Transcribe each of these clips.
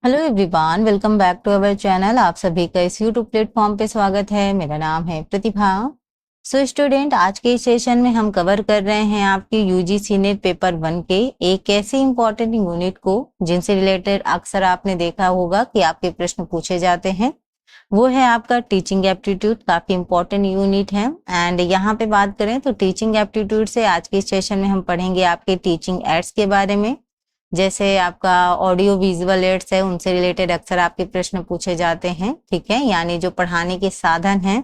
Hello everyone, welcome back to our channel. आप सभी का इस यूट्यूब प्लेटफॉर्म पे स्वागत है। मेरा नाम है प्रतिभा। सो स्टूडेंट, आज के इस सेशन में हम कवर कर रहे हैं आपके यूजीसी नेट पेपर 1 के एक ऐसे इंपॉर्टेंट यूनिट को जिनसे रिलेटेड अक्सर आपने देखा होगा कि आपके प्रश्न पूछे जाते हैं। वो है आपका टीचिंग एप्टीट्यूड। काफी इंपॉर्टेंट यूनिट है। एंड यहाँ पे बात करें तो टीचिंग एप्टीट्यूड से आज के सेशन में हम पढ़ेंगे आपके टीचिंग एड्स के बारे में। जैसे आपका ऑडियो विजुअल एड्स है, उनसे रिलेटेड अक्सर आपके प्रश्न पूछे जाते हैं। ठीक है, यानी जो पढ़ाने के साधन हैं,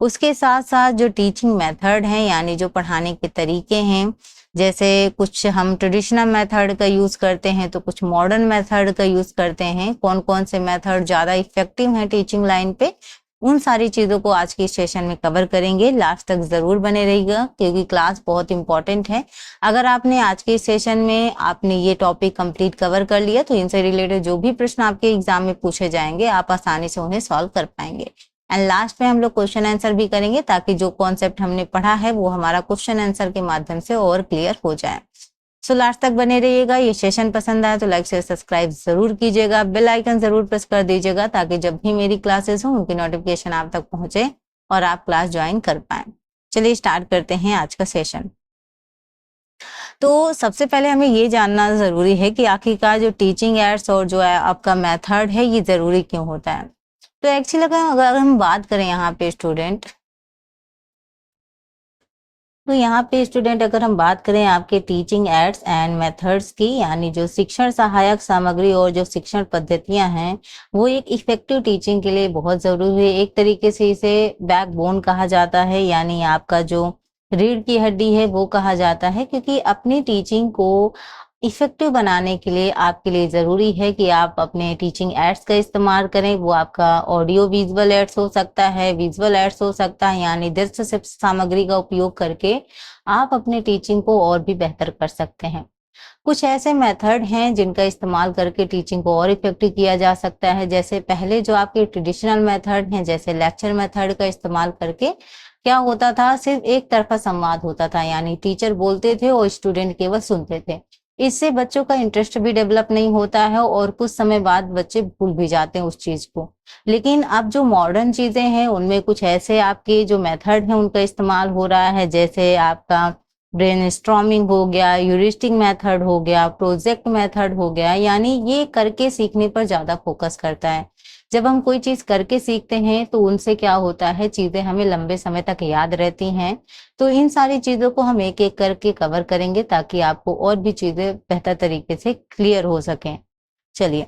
उसके साथ साथ जो टीचिंग मेथड है, यानी जो पढ़ाने के तरीके हैं। जैसे कुछ हम ट्रेडिशनल मेथड का यूज करते हैं तो कुछ मॉडर्न मेथड का यूज करते हैं। कौन कौन से मेथड ज्यादा इफेक्टिव हैं टीचिंग लाइन पे, उन सारी चीजों को आज के सेशन में कवर करेंगे। लास्ट तक जरूर बने रहिएगा क्योंकि क्लास बहुत इंपॉर्टेंट है। अगर आपने आज के सेशन में आपने ये टॉपिक कंप्लीट कवर कर लिया तो इनसे रिलेटेड जो भी प्रश्न आपके एग्जाम में पूछे जाएंगे आप आसानी से उन्हें सॉल्व कर पाएंगे। एंड लास्ट में हम लोग क्वेश्चन आंसर भी करेंगे ताकि जो कॉन्सेप्ट हमने पढ़ा है वो हमारा क्वेश्चन आंसर के माध्यम से और क्लियर हो जाए। सो लास्ट तक बने रहिएगा। ये सेशन पसंद आए तो लाइक शेयर सब्सक्राइब जरूर कीजिएगा, बेल आइकन जरूर प्रेस कर दीजिएगा ताकि जब भी मेरी क्लासेस हो उनकी नोटिफिकेशन आप तक पहुंचे और आप क्लास ज्वाइन कर पाए। चलिए स्टार्ट करते हैं आज का सेशन। तो सबसे पहले हमें ये जानना जरूरी है कि आखिरकार जो टीचिंग एड्स और जो है आपका मेथड है ये जरूरी क्यों होता है। तो एक्चुअली अगर हम बात करें यहाँ पे स्टूडेंट, तो यहाँ पे स्टूडेंट अगर हम बात करें आपके टीचिंग एड्स एंड मेथड्स की, यानी जो शिक्षण सहायक सामग्री और जो शिक्षण पद्धतियां हैं वो एक इफेक्टिव टीचिंग के लिए बहुत जरूरी है। एक तरीके से इसे बैकबोन कहा जाता है, यानी आपका जो रीढ़ की हड्डी है वो कहा जाता है, क्योंकि अपनी टीचिंग को इफेक्टिव बनाने के लिए आपके लिए जरूरी है कि आप अपने टीचिंग एड्स का इस्तेमाल करें। वो आपका ऑडियो विजुअल एड्स हो सकता है, विजुअल एड्स हो सकता है, यानी दृश्य सामग्री का उपयोग करके आप अपने टीचिंग को और भी बेहतर कर सकते हैं। कुछ ऐसे मेथड हैं जिनका इस्तेमाल करके टीचिंग को और इफेक्टिव किया जा सकता है। जैसे पहले जो आपके ट्रेडिशनल मेथड हैं, जैसे लेक्चर मेथड का इस्तेमाल करके क्या होता था, सिर्फ एक तरफा संवाद होता था, यानी टीचर बोलते थे और स्टूडेंट केवल सुनते थे। इससे बच्चों का इंटरेस्ट भी डेवलप नहीं होता है और कुछ समय बाद बच्चे भूल भी जाते हैं उस चीज को। लेकिन अब जो मॉडर्न चीजें हैं उनमें कुछ ऐसे आपके जो मेथड हैं उनका इस्तेमाल हो रहा है। जैसे आपका ब्रेनस्टॉर्मिंग हो गया, ह्यूरिस्टिक मेथड हो गया, प्रोजेक्ट मेथड हो गया, यानी ये करके सीखने पर ज्यादा फोकस करता है। जब हम कोई चीज करके सीखते हैं तो उनसे क्या होता है, चीजें हमें लंबे समय तक याद रहती हैं। तो इन सारी चीजों को हम एक एक करके कवर करेंगे ताकि आपको और भी चीजें बेहतर तरीके से क्लियर हो सकें। चलिए,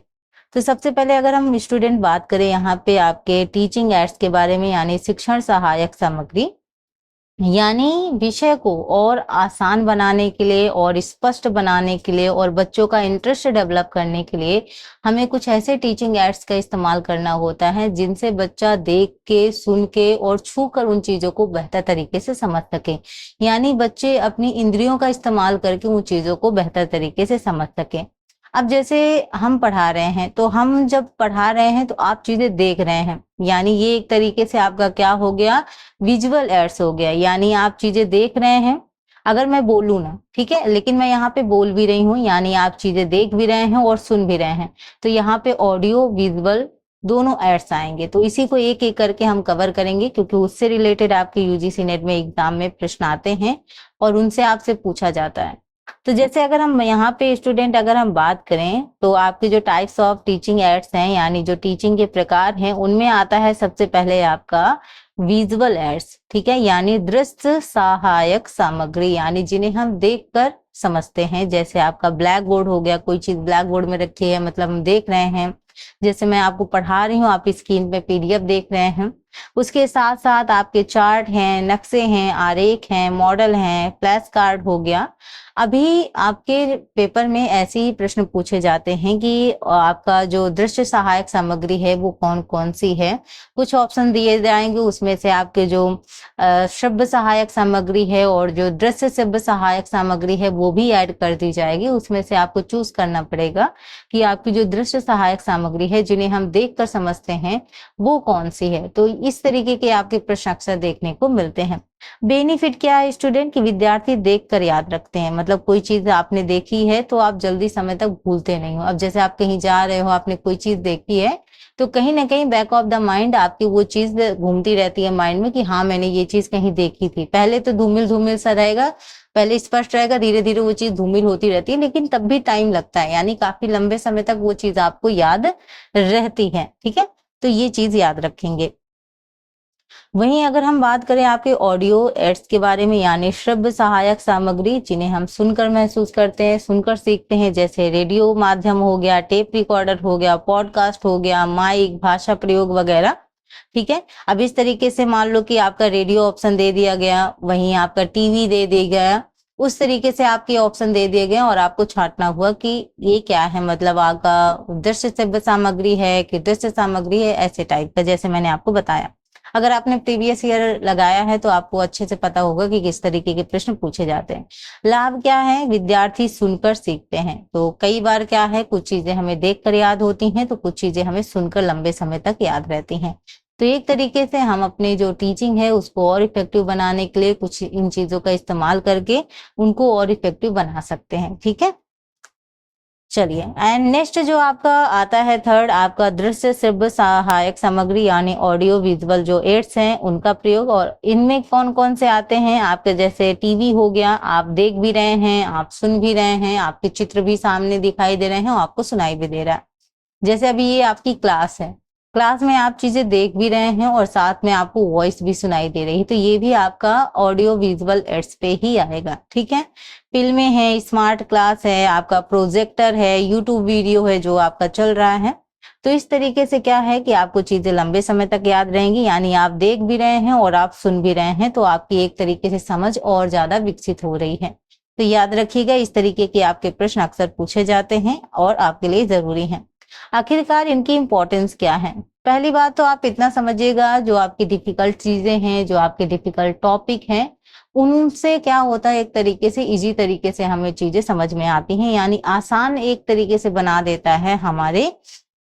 तो सबसे पहले अगर हम स्टूडेंट बात करें यहाँ पे आपके टीचिंग एड्स के बारे में, यानी शिक्षण सहायक सामग्री, यानी विषय को और आसान बनाने के लिए और स्पष्ट बनाने के लिए और बच्चों का इंटरेस्ट डेवलप करने के लिए हमें कुछ ऐसे टीचिंग एड्स का इस्तेमाल करना होता है जिनसे बच्चा देख के, सुन के और छू कर उन चीजों को बेहतर तरीके से समझ सके। यानी बच्चे अपनी इंद्रियों का इस्तेमाल करके उन चीजों को बेहतर तरीके से समझ सके। अब जैसे हम पढ़ा रहे हैं, तो हम जब पढ़ा रहे हैं तो आप चीजें देख रहे हैं, यानी ये एक तरीके से आपका क्या हो गया, विजुअल एड्स हो गया। यानी आप चीजें देख रहे हैं। अगर मैं बोलूं ना, ठीक है, लेकिन मैं यहाँ पे बोल भी रही हूँ, यानी आप चीजें देख भी रहे हैं और सुन भी रहे हैं, तो यहाँ पे ऑडियो विजुअल दोनों एड्स आएंगे। तो इसी को एक एक करके हम कवर करेंगे क्योंकि उससे रिलेटेड आपके यूजीसी नेट में एग्जाम में प्रश्न आते हैं और उनसे आपसे पूछा जाता है। तो जैसे अगर हम यहाँ पे स्टूडेंट अगर हम बात करें तो आपके जो टाइप्स ऑफ टीचिंग एड्स हैं, यानी जो टीचिंग के प्रकार हैं, उनमें आता है सबसे पहले आपका विजुअल एड्स। ठीक है, यानी दृश्य सहायक सामग्री, यानी जिन्हें हम देखकर समझते हैं। जैसे आपका ब्लैक बोर्ड हो गया, कोई चीज ब्लैक बोर्ड में रखी है, मतलब हम देख रहे हैं। जैसे मैं आपको पढ़ा रही हूँ, आप स्क्रीन पे पीडीएफ देख रहे हैं। उसके साथ साथ आपके चार्ट हैं, नक्शे हैं, आरेख हैं, मॉडल हैं, फ्लैश कार्ड हो गया। अभी आपके पेपर में ऐसे ही प्रश्न पूछे जाते हैं कि आपका जो दृश्य सहायक सामग्री है वो कौन कौन सी है। कुछ ऑप्शन दिए जाएंगे, उसमें से आपके जो शब्द सहायक सामग्री है और जो दृश्य शब्द सहायक सामग्री है वो भी ऐड कर दी जाएगी। उसमें से आपको चूज करना पड़ेगा कि आपकी जो दृश्य सहायक सामग्री है जिन्हें हम देख कर समझते हैं वो कौन सी है। तो इस तरीके के आपके प्रश्न अक्सर देखने को मिलते हैं। बेनिफिट क्या है स्टूडेंट, कि विद्यार्थी देख कर याद रखते हैं। मतलब कोई चीज आपने देखी है तो आप जल्दी समय तक भूलते नहीं हो। अब जैसे आप कहीं जा रहे हो, आपने कोई चीज देखी है, तो कहीं ना कहीं बैक ऑफ द माइंड आपकी वो चीज घूमती रहती है माइंड में कि हाँ मैंने ये चीज कहीं देखी थी। पहले तो धूमिल धूमिल सा रहेगा, पहले स्पष्ट रहेगा, धीरे धीरे वो चीज धूमिल होती रहती है, लेकिन तब भी टाइम लगता है, यानी काफी लंबे समय तक वो चीज आपको याद रहती है। ठीक है, तो ये चीज याद रखेंगे। वहीं अगर हम बात करें आपके ऑडियो एड्स के बारे में, यानी श्रव्य सहायक सामग्री जिन्हें हम सुनकर महसूस करते हैं, सुनकर सीखते हैं, जैसे रेडियो माध्यम हो गया, टेप रिकॉर्डर हो गया, पॉडकास्ट हो गया, माइक, भाषा प्रयोग वगैरह। ठीक है, अब इस तरीके से मान लो कि आपका रेडियो ऑप्शन दे दिया गया, वहीं आपका टीवी दे दिया गया, उस तरीके से आपके ऑप्शन दे दिए गए और आपको छांटना हुआ कि ये क्या है, मतलब आपका दृश्य श्रव्य सामग्री है कि दृश्य सामग्री है, ऐसे टाइप का, जैसे मैंने आपको बताया। अगर आपने प्रीवियस ईयर लगाया है तो आपको अच्छे से पता होगा कि किस तरीके के प्रश्न पूछे जाते हैं। लाभ क्या है, विद्यार्थी सुनकर सीखते हैं। तो कई बार क्या है, कुछ चीजें हमें देखकर याद होती हैं तो कुछ चीजें हमें सुनकर लंबे समय तक याद रहती हैं। तो एक तरीके से हम अपने जो टीचिंग है उसको और इफेक्टिव बनाने के लिए कुछ इन चीजों का इस्तेमाल करके उनको और इफेक्टिव बना सकते हैं। ठीक है, चलिए, एंड नेक्स्ट जो आपका आता है थर्ड, आपका दृश्य श्रव्य सहायक सामग्री यानी ऑडियो विजुअल जो एड्स हैं उनका प्रयोग। और इनमें कौन कौन से आते हैं आपके, जैसे टीवी हो गया, आप देख भी रहे हैं, आप सुन भी रहे हैं, आपके चित्र भी सामने दिखाई दे रहे हैं और आपको सुनाई भी दे रहा है। जैसे अभी ये आपकी क्लास है, क्लास में आप चीजें देख भी रहे हैं और साथ में आपको वॉइस भी सुनाई दे रही है, तो ये भी आपका ऑडियो विजुअल एड्स पे ही आएगा। ठीक है, फिल्में हैं, स्मार्ट क्लास है, आपका प्रोजेक्टर है, यूट्यूब वीडियो है जो आपका चल रहा है। तो इस तरीके से क्या है कि आपको चीजें लंबे समय तक याद रहेंगी, यानी आप देख भी रहे हैं और आप सुन भी रहे हैं, तो आपकी एक तरीके से समझ और ज्यादा विकसित हो रही है। तो याद रखिएगा, इस तरीके के आपके प्रश्न अक्सर पूछे जाते हैं और आपके लिए जरूरी है। आखिरकार इनकी इंपॉर्टेंस क्या है, पहली बात तो आप इतना समझिएगा, जो आपकी डिफिकल्ट चीजें हैं, जो आपके डिफिकल्ट टॉपिक हैं, उनसे क्या होता है, एक तरीके से इजी तरीके से हमें चीजें समझ में आती हैं, यानी आसान एक तरीके से बना देता है हमारे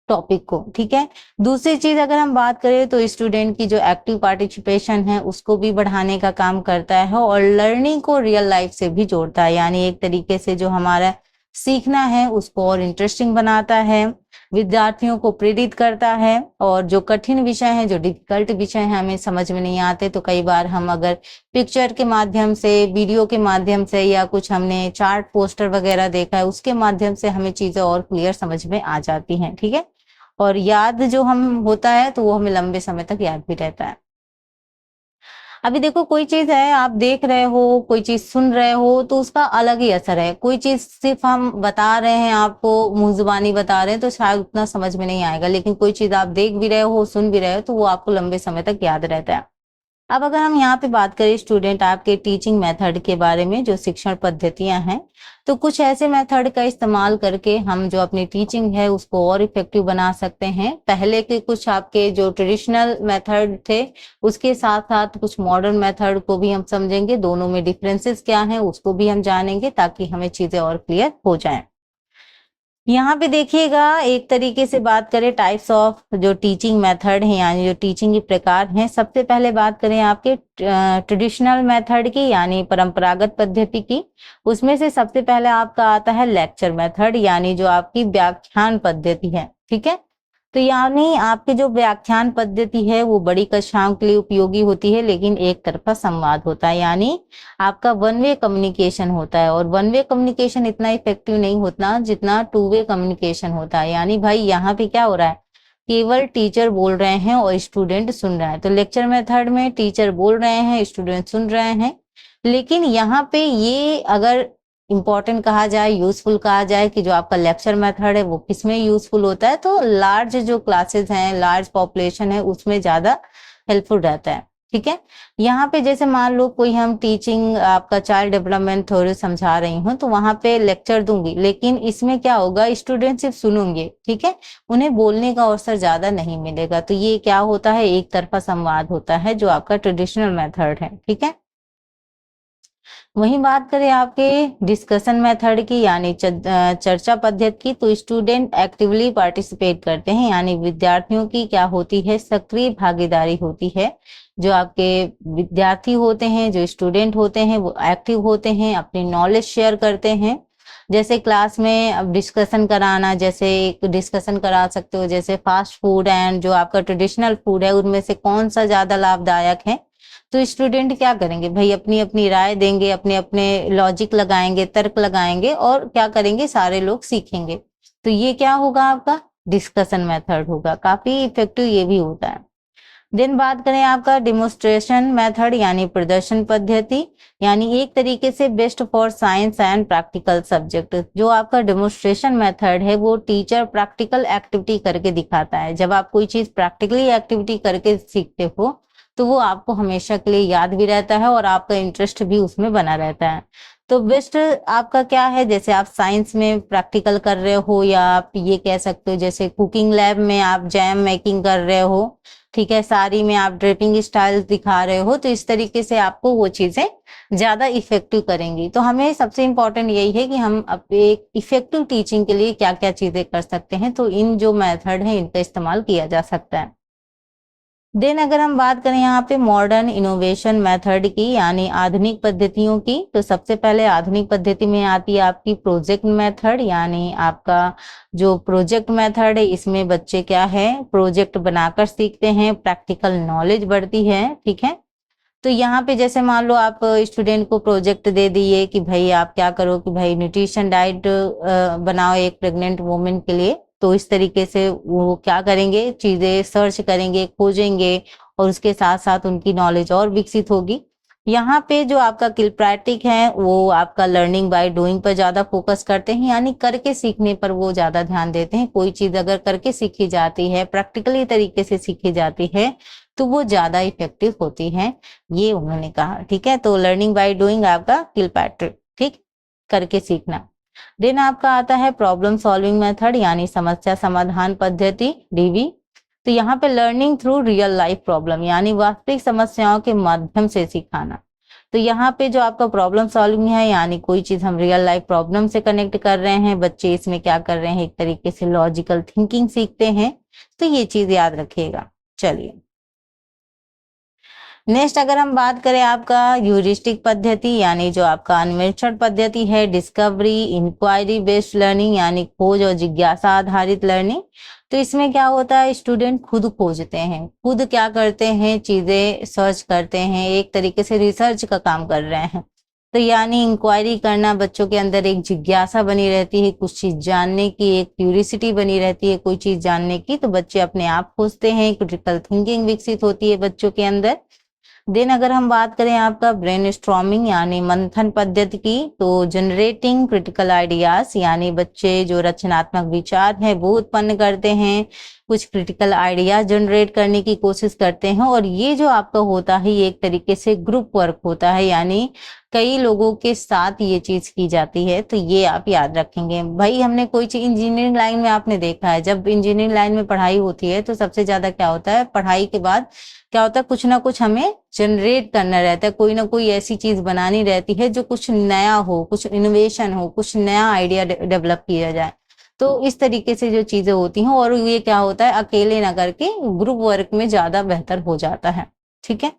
टॉपिक को। ठीक है, दूसरी चीज अगर हम बात करें तो स्टूडेंट की जो एक्टिव पार्टिसिपेशन है उसको भी बढ़ाने का काम करता है और लर्निंग को रियल लाइफ से भी जोड़ता है, यानी एक तरीके से जो हमारा सीखना है उसको और इंटरेस्टिंग बनाता है, विद्यार्थियों को प्रेरित करता है। और जो कठिन विषय हैं, जो डिफिकल्ट विषय हैं, हमें समझ में नहीं आते, तो कई बार हम अगर पिक्चर के माध्यम से, वीडियो के माध्यम से, या कुछ हमने चार्ट पोस्टर वगैरह देखा है उसके माध्यम से हमें चीजें और क्लियर समझ में आ जाती हैं। ठीक है, और याद जो हम होता है तो वो हमें लंबे समय तक याद भी रहता है। अभी देखो, कोई चीज है आप देख रहे हो, कोई चीज सुन रहे हो, तो उसका अलग ही असर है। कोई चीज सिर्फ हम बता रहे हैं, आपको मुंह जुबानी बता रहे हैं, तो शायद उतना समझ में नहीं आएगा, लेकिन कोई चीज आप देख भी रहे हो, सुन भी रहे हो, तो वो आपको लंबे समय तक याद रहता है। अब अगर हम यहाँ पे बात करें स्टूडेंट आपके टीचिंग मेथड के बारे में, जो शिक्षण पद्धतियां हैं, तो कुछ ऐसे मेथड का इस्तेमाल करके हम जो अपनी टीचिंग है उसको और इफेक्टिव बना सकते हैं। पहले के कुछ आपके जो ट्रेडिशनल मेथड थे उसके साथ साथ कुछ मॉडर्न मेथड को भी हम समझेंगे, दोनों में डिफरेंसेस क्या हैं उसको भी हम जानेंगे, ताकि हमें चीजें और क्लियर हो जाएं। यहाँ पे देखिएगा, एक तरीके से बात करें टाइप्स ऑफ जो टीचिंग मेथड है, यानी जो टीचिंग के प्रकार हैं, सबसे पहले बात करें आपके ट्रेडिशनल मेथड की, यानी परंपरागत पद्धति की। उसमें से सबसे पहले आपका आता है लेक्चर मेथड, यानी जो आपकी व्याख्यान पद्धति है। ठीक है, तो यानी आपकी जो व्याख्यान पद्धति है वो बड़ी कक्षाओं के लिए उपयोगी होती है, लेकिन एक तरफा संवाद होता है, यानी आपका वन वे कम्युनिकेशन होता है। और वन वे कम्युनिकेशन इतना इफेक्टिव नहीं होता जितना टू वे कम्युनिकेशन होता है, यानी भाई यहाँ पे क्या हो रहा है, केवल टीचर बोल रहे हैं और स्टूडेंट सुन रहा है। तो लेक्चर मेथड में टीचर बोल रहे हैं, स्टूडेंट सुन रहे हैं, लेकिन यहाँ पे ये अगर इम्पोर्टेंट कहा जाए, यूजफुल कहा जाए कि जो आपका लेक्चर मेथड है वो किसमें यूजफुल होता है, तो लार्ज जो क्लासेस हैं, लार्ज पॉपुलेशन है, उसमें ज्यादा हेल्पफुल रहता है। ठीक है, यहाँ पे जैसे मान लो कोई हम टीचिंग आपका चाइल्ड डेवलपमेंट थ्योरी समझा रही हूँ, तो वहां पे लेक्चर दूंगी, लेकिन इसमें क्या होगा, स्टूडेंट सिर्फ सुनेंगे। ठीक है, उन्हें बोलने का अवसर ज्यादा नहीं मिलेगा, तो ये क्या होता है, एक तरफा संवाद होता है, जो आपका ट्रेडिशनल मेथड है। ठीक है, वहीं बात करें आपके डिस्कशन मेथड की यानी चर्चा पद्धति की, तो स्टूडेंट एक्टिवली पार्टिसिपेट करते हैं यानी विद्यार्थियों की क्या होती है, सक्रिय भागीदारी होती है। जो आपके विद्यार्थी होते हैं, जो स्टूडेंट होते हैं, वो एक्टिव होते हैं, अपनी नॉलेज शेयर करते हैं। जैसे क्लास में अब डिस्कशन कराना, जैसे एक डिस्कशन करा सकते हो जैसे फास्ट फूड एंड जो आपका ट्रेडिशनल फूड है उनमें से कौन सा ज्यादा लाभदायक है। तो स्टूडेंट क्या करेंगे भाई, अपनी अपनी राय देंगे, अपने अपने लॉजिक लगाएंगे, तर्क लगाएंगे और क्या करेंगे, सारे लोग सीखेंगे। तो ये क्या होगा, आपका डिस्कशन मेथड होगा। काफी इफेक्टिव ये भी होता है। देन बात करें आपका डिमोन्स्ट्रेशन मेथड यानी प्रदर्शन पद्धति, यानी एक तरीके से best for science and practical subject. जो आपका डिमोन्स्ट्रेशन मेथड है वो टीचर प्रैक्टिकल एक्टिविटी करके दिखाता है। जब आप कोई चीज प्रैक्टिकली एक्टिविटी करके सीखते हो तो वो आपको हमेशा के लिए याद भी रहता है और आपका इंटरेस्ट भी उसमें बना रहता है। तो बेस्ट आपका क्या है, जैसे आप साइंस में प्रैक्टिकल कर रहे हो या आप ये कह सकते हो जैसे कुकिंग लैब में आप जैम मेकिंग कर रहे हो, ठीक है, साड़ी में आप ड्रेपिंग स्टाइल दिखा रहे हो, तो इस तरीके से आपको वो चीजें ज्यादा इफेक्टिव करेंगी। तो हमें सबसे इम्पोर्टेंट यही है कि हम एक इफेक्टिव टीचिंग के लिए क्या क्या चीजें कर सकते हैं। तो इन जो मेथड है इनका इस्तेमाल किया जा सकता है। देन अगर हम बात करें यहाँ पे मॉडर्न इनोवेशन मेथड की यानी आधुनिक पद्धतियों की, तो सबसे पहले आधुनिक पद्धति में आती है आपकी प्रोजेक्ट मेथड, यानी आपका जो प्रोजेक्ट मेथड है इसमें बच्चे क्या है, प्रोजेक्ट बनाकर सीखते हैं, प्रैक्टिकल नॉलेज बढ़ती है। ठीक है, तो यहाँ पे जैसे मान लो आप स्टूडेंट को प्रोजेक्ट दे दिए कि भाई आप क्या करो कि भाई न्यूट्रिशन डाइट बनाओ एक प्रेग्नेंट वुमेन के लिए। तो इस तरीके से वो क्या करेंगे, चीजें सर्च करेंगे, खोजेंगे और उसके साथ साथ उनकी नॉलेज और विकसित होगी। यहाँ पे जो आपका किलप्रैक्टिक है वो आपका लर्निंग बाय डूइंग पर ज्यादा फोकस करते हैं, यानी करके सीखने पर वो ज्यादा ध्यान देते हैं। कोई चीज अगर करके सीखी जाती है, प्रैक्टिकली तरीके से सीखी जाती है तो वो ज्यादा इफेक्टिव होती है, ये उन्होंने कहा। ठीक है, तो लर्निंग बाय डूइंग आपका किलप्रैक्टिक, ठीक, करके सीखना। देन आपका आता है प्रॉब्लम सॉल्विंग मेथड यानी समस्या समाधान पद्धति, डीवी। तो यहाँ पे learning through real life problem यानी वास्तविक समस्याओं के माध्यम से सिखाना। तो यहाँ पे जो आपका प्रॉब्लम सॉल्विंग है यानी कोई चीज हम रियल लाइफ प्रॉब्लम से कनेक्ट कर रहे हैं, बच्चे इसमें क्या कर रहे हैं, एक तरीके से लॉजिकल थिंकिंग सीखते हैं। तो ये चीज याद रखिएगा। चलिए नेक्स्ट अगर हम बात करें आपका ह्यूरिस्टिक पद्धति यानी जो आपका अन्वेषण पद्धति है, डिस्कवरी इंक्वायरी बेस्ड लर्निंग यानी खोज और जिज्ञासा आधारित लर्निंग। तो इसमें क्या होता है, स्टूडेंट खुद खोजते हैं, खुद क्या करते हैं, चीजें सर्च करते हैं, एक तरीके से रिसर्च का काम कर रहे हैं। तो यानी इंक्वायरी करना, बच्चों के अंदर एक जिज्ञासा बनी रहती है, कुछ चीज जानने की एक क्यूरियोसिटी बनी रहती है, कोई चीज जानने की, तो बच्चे अपने आप खोजते हैं, क्रिटिकल थिंकिंग विकसित होती है बच्चों के अंदर। देन अगर हम बात करें आपका ब्रेनस्टॉर्मिंग यानी मंथन पद्धति की, तो जनरेटिंग क्रिटिकल आइडियाज यानी बच्चे जो रचनात्मक विचार है वो उत्पन्न करते हैं, कुछ क्रिटिकल आइडियाज जनरेट करने की कोशिश करते हैं। और ये जो आपका होता है ये एक तरीके से ग्रुप वर्क होता है, यानी कई लोगों के साथ ये चीज की जाती है। तो ये आप याद रखेंगे भाई। हमने कोई चीज इंजीनियरिंग लाइन में आपने देखा है, जब इंजीनियरिंग लाइन में पढ़ाई होती है तो सबसे ज्यादा क्या होता है, पढ़ाई के बाद क्या होता है, कुछ ना कुछ हमें जनरेट करना रहता है, कोई ना कोई ऐसी चीज बनानी रहती है जो कुछ नया हो, कुछ इनोवेशन हो, कुछ नया आइडिया डेवलप किया जाए। तो इस तरीके से जो चीजें होती हैं, और ये क्या होता है, अकेले ना करके ग्रुप वर्क में ज्यादा बेहतर हो जाता है। ठीक है,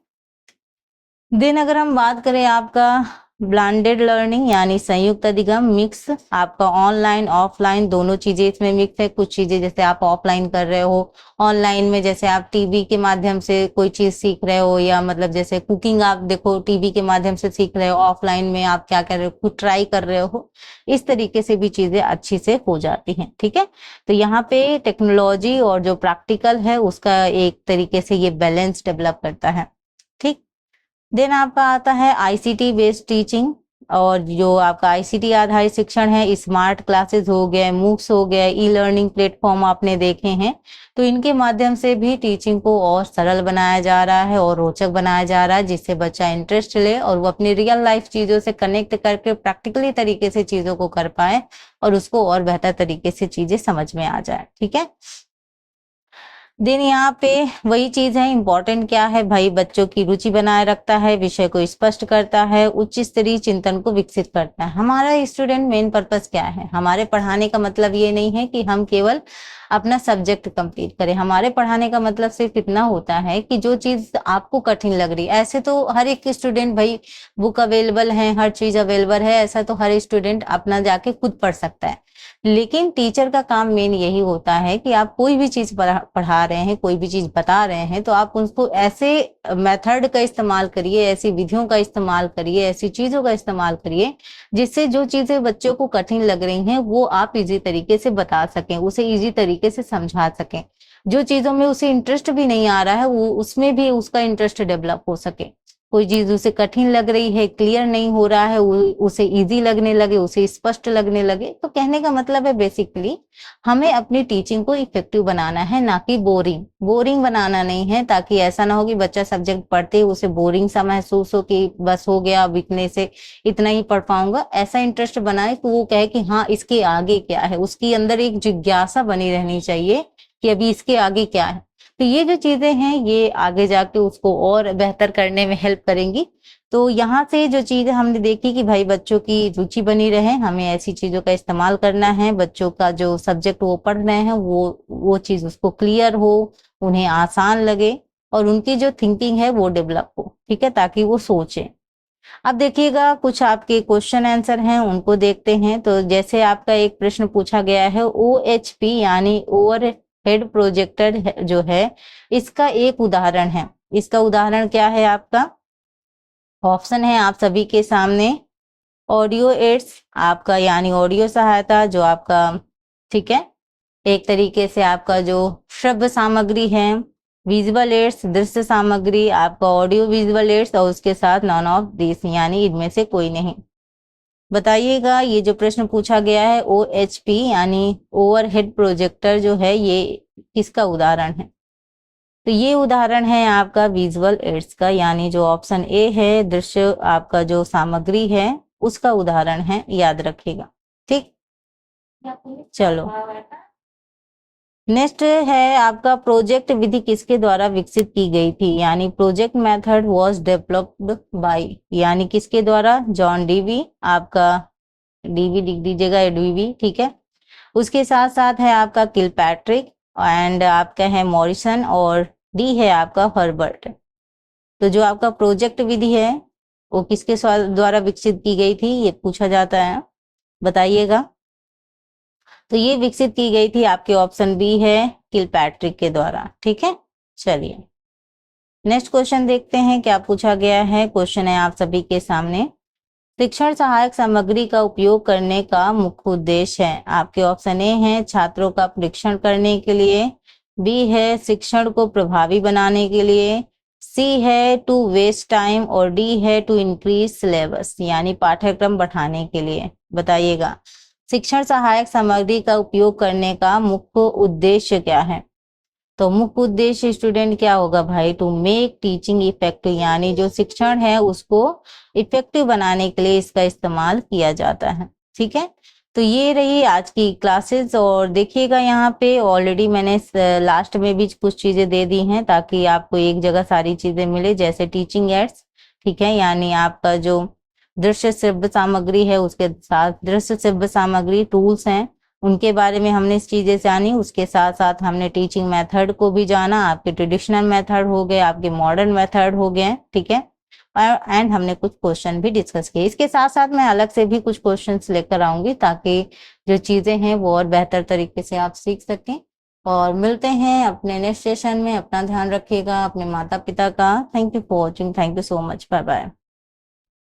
देन अगर हम बात करें आपका ब्लेंडेड लर्निंग यानी संयुक्त अधिगम मिक्स, आपका ऑनलाइन ऑफलाइन दोनों चीजें इसमें मिक्स है। कुछ चीजें जैसे आप ऑफलाइन कर रहे हो, ऑनलाइन में जैसे आप टीवी के माध्यम से कोई चीज सीख रहे हो, या मतलब जैसे कुकिंग आप देखो टीवी के माध्यम से सीख रहे हो, ऑफलाइन में आप क्या कर रहे हो, खुद ट्राई कर रहे हो। इस तरीके से भी चीजें अच्छी से हो जाती हैं। ठीक है, तो यहाँ पे टेक्नोलॉजी और जो प्रैक्टिकल है उसका एक तरीके से ये बैलेंस डेवलप करता है। ठीक, देन आपका आता है आईसीटी बेस्ड टीचिंग, और जो आपका आईसीटी आधारित शिक्षण है, स्मार्ट क्लासेस हो गए, मूक्स हो गए, ई लर्निंग प्लेटफॉर्म आपने देखे हैं। तो इनके माध्यम से भी टीचिंग को और सरल बनाया जा रहा है और रोचक बनाया जा रहा है, जिससे बच्चा इंटरेस्ट ले और वो अपनी रियल लाइफ चीजों से कनेक्ट करके प्रैक्टिकली तरीके से चीजों को कर पाए और उसको और बेहतर तरीके से चीजें समझ में आ जाए। ठीक है, देन यहाँ पे वही चीज है, इम्पोर्टेंट क्या है भाई, बच्चों की रुचि बनाए रखता है, विषय को स्पष्ट करता है, उच्च स्तरीय चिंतन को विकसित करता है। हमारा स्टूडेंट मेन पर्पस क्या है, हमारे पढ़ाने का मतलब ये नहीं है कि हम केवल अपना सब्जेक्ट कंप्लीट करें। हमारे पढ़ाने का मतलब सिर्फ इतना होता है कि जो चीज आपको कठिन लग रही है, ऐसे तो हर एक स्टूडेंट भाई बुक अवेलेबल है, हर चीज अवेलेबल है, ऐसा तो हर स्टूडेंट अपना जाके खुद पढ़ सकता है। लेकिन टीचर का काम मेन यही होता है कि आप कोई भी चीज पढ़ा रहे हैं, कोई भी चीज बता रहे हैं, तो आप उसको ऐसे मेथड का इस्तेमाल करिए, ऐसी विधियों का इस्तेमाल करिए, ऐसी चीजों का इस्तेमाल करिए जिससे जो चीजें बच्चों को कठिन लग रही हैं वो आप इजी तरीके से बता सकें, उसे इजी तरीके से समझा सकें। जो चीजों में उसे इंटरेस्ट भी नहीं आ रहा है वो उसमें भी उसका इंटरेस्ट डेवलप हो सके। कोई चीज उसे कठिन लग रही है, क्लियर नहीं हो रहा है, उसे इजी लगने लगे, उसे स्पष्ट लगने लगे। तो कहने का मतलब है बेसिकली हमें अपनी टीचिंग को इफेक्टिव बनाना है, ना कि बोरिंग बनाना नहीं है, ताकि ऐसा ना हो कि बच्चा सब्जेक्ट पढ़ते ही उसे बोरिंग सा महसूस हो कि बस हो गया, बिकने से इतना ही पढ़ पाऊंगा। ऐसा इंटरेस्ट बनाए कि वो कहे कि हाँ इसके आगे क्या है, उसकी अंदर एक जिज्ञासा बनी रहनी चाहिए कि अभी इसके आगे क्या है। तो ये जो चीजें हैं ये आगे जाके उसको और बेहतर करने में हेल्प करेंगी। तो यहाँ से जो चीजें हमने देखी कि भाई बच्चों की रुचि बनी रहे, हमें ऐसी चीजों का इस्तेमाल करना है, बच्चों का जो सब्जेक्ट वो पढ़ रहे हैं वो चीज उसको क्लियर हो, उन्हें आसान लगे और उनकी जो थिंकिंग है वो डेवलप हो, ठीक है, ताकि वो सोचे। अब देखिएगा कुछ आपके क्वेश्चन आंसर हैं उनको देखते हैं। तो जैसे आपका एक प्रश्न पूछा गया है, OHP यानी ओवर हेड प्रोजेक्टर जो है इसका एक उदाहरण है। इसका उदाहरण क्या है आपका, ऑप्शन है आप सभी के सामने। ऑडियो एड्स आपका यानी ऑडियो सहायता जो आपका, ठीक है, एक तरीके से आपका जो श्रव्य सामग्री है। विजुअल एड्स दृश्य सामग्री आपका ऑडियो विजुअल एड्स, और उसके साथ नॉन ऑफ दिस यानी इनमें से कोई नहीं। बताइएगा ये जो प्रश्न पूछा गया है OHP यानी ओवरहेड प्रोजेक्टर जो है ये किसका उदाहरण है। तो ये उदाहरण है आपका विजुअल एड्स का, यानी जो ऑप्शन ए है दृश्य आपका जो सामग्री है उसका उदाहरण है, याद रखिएगा। ठीक, चलो नेक्स्ट है आपका प्रोजेक्ट विधि किसके द्वारा विकसित की गई थी, यानी project method was developed by, यानी किसके द्वारा, जॉन डीवी, आपका डीवी लिख दीजिएगा, डीवी, ठीक है। उसके साथ साथ है आपका किलपैट्रिक एंड आपका है मॉरिसन और डी है आपका हर्बर्ट। तो जो आपका प्रोजेक्ट विधि है वो किसके द्वारा विकसित की गई थी ये पूछा जाता है, बताइएगा। तो ये विकसित की गई थी आपके ऑप्शन बी है किलपैट्रिक के द्वारा, ठीक है। चलिए नेक्स्ट क्वेश्चन देखते हैं क्या पूछा गया है। क्वेश्चन है आप सभी के सामने, शिक्षण सहायक सामग्री का उपयोग करने का मुख्य उद्देश्य है। आपके ऑप्शन ए है छात्रों का परीक्षण करने के लिए, बी है शिक्षण को प्रभावी बनाने के लिए, सी है टू वेस्ट टाइम और डी है टू इंक्रीज सिलेबस यानी पाठ्यक्रम बढ़ाने के लिए। बताइएगा शिक्षण सहायक सामग्री का उपयोग करने का मुख्य उद्देश्य क्या है। तो मुख्य उद्देश्य स्टूडेंट क्या होगा भाई, टू मेक टीचिंग इफेक्टिव, यानी जो शिक्षण है उसको इफेक्टिव बनाने के लिए इसका इस्तेमाल किया जाता है, ठीक है। तो ये रही आज की क्लासेस। और देखिएगा यहाँ पे ऑलरेडी मैंने लास्ट में भी कुछ चीजें दे दी हैं ताकि आपको एक जगह सारी चीजें मिले, जैसे टीचिंग एड्स, ठीक है, यानी आपका जो दृश्य श्रव्य सामग्री है उसके साथ दृश्य श्रव्य सामग्री टूल्स हैं उनके बारे में हमने इस चीजें जानी। उसके साथ साथ हमने टीचिंग मेथड को भी जाना, आपके ट्रेडिशनल मेथड हो गए, आपके मॉडर्न मेथड हो गए, ठीक है। एंड हमने कुछ क्वेश्चन भी डिस्कस किए। इसके साथ साथ मैं अलग से भी कुछ क्वेश्चंस लेकर आऊंगी ताकि जो चीजें हैं वो और बेहतर तरीके से आप सीख सकें। और मिलते हैं अपने नेक्स्ट सेशन में। अपना ध्यान रखिएगा, अपने माता पिता का। Thank you for watching, thank you so much, bye bye.